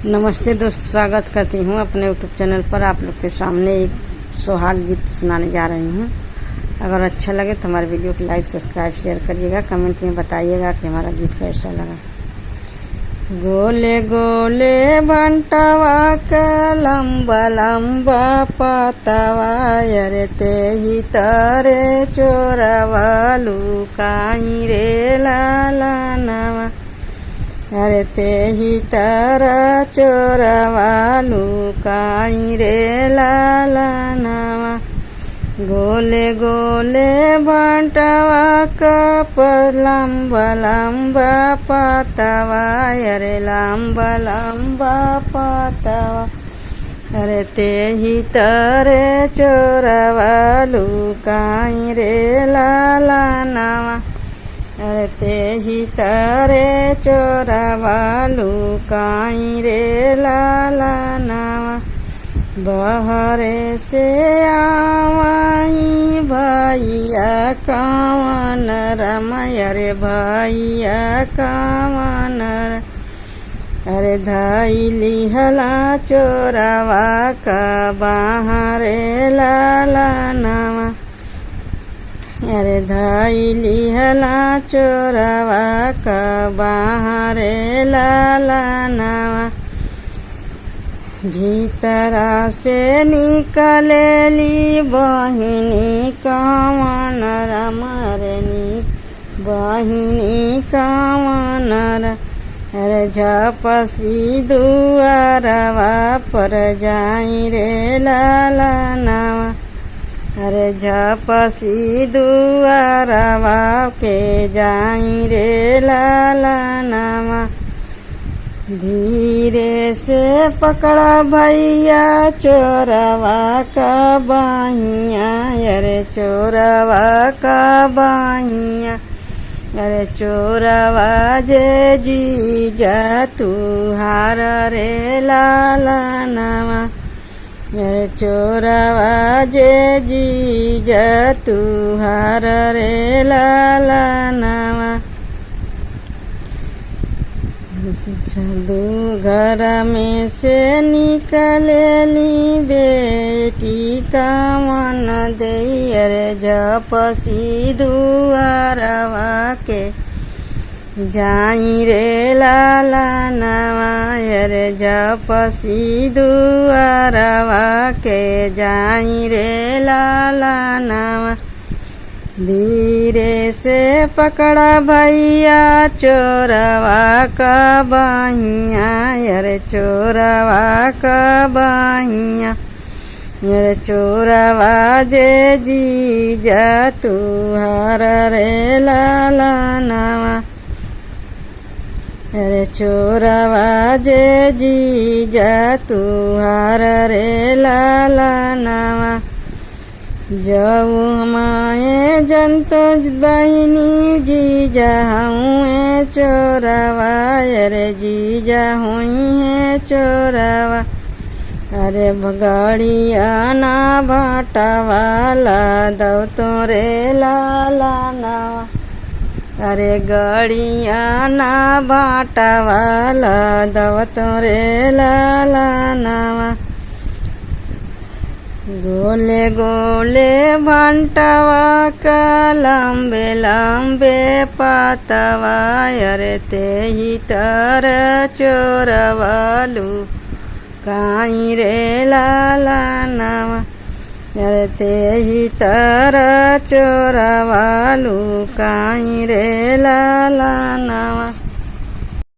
नमस्ते दोस्त, स्वागत करती हूँ अपने यूट्यूब चैनल पर। आप लोग के सामने एक सोहाग गीत सुनाने जा रही हूँ। अगर अच्छा लगे तो हमारे वीडियो को लाइक, सब्सक्राइब, शेयर करिएगा। कमेंट में बताइएगा कि हमारा गीत कैसा लगा। गोले गोले भंटवा का लंबा लंबा पतवा, अरे ते ही तारे चोरवा लुकाई रे लाला नवा। अरे ते ही तारा चोरवा लुकाई रे लाला नवा। गोले गोले भंटवा का लंबा लंबा पतवा, अरे लंबा लंबा पतवा, अरे ते ही तारे चोरवा लुकाई रे लाला नवा। अरे ते ही तारे चोरवा लुकाई रे लाला नवा। बहरे से आवाई भैया कावन रमय, अरे भैया कावन, अरे धैली हला चोरवा का बाहरे लाला नवा। अरे धैली हला चोरवा का बाहरे लाला नवा। भीतरा से निकलेली बहिनी कावन रमरनी, बहिनी कावन, अरे झपसी दुआरवा पर जाई रे लाला नवा। अरे झपसी दुआरवा के जाई रे लाला नवा। धीरे से पकड़ा भैया चोरवा का बाहिया, अरे चोरवा का बाहिया, अरे चोरवा जे जीजा तू हार रे लाला नवा। अरे चोरवा जे जीजा तू हार रे लाला नवा। दू घर में से निकलेली बेटी कावन दे, अरे झपसी दुआरवा के जाई रे लाला नवा। अरे झपसी दुआरवा के जाई रे लाला नवा। धीरे से पकड़ा भैया चोरवा का बाहिया, अरे चोरवा का बाहिया, अरे चोरवा जे जीजा तू हार रे लाला नवा। अरे चोरवा जे जीजा तू हार रे लाला नवा। जाऊ हमारे जंतो बहिनी जीजा हुए चोरवा, अरे जीजा हुई है चोरवा। अरे गाड़िया ना भाटावाला दो तो रे लाला नवा। अरे गाड़िया ना भाटावाला दो तो रे लाला नवा। गोले गोले भंटवा का लंबे लंबे पतवा, अरे ते ही तारा चोरवा लुकाई रे लाला नवा। अरे ते ही तारा चोरवा लुकाई रे लाला नवा।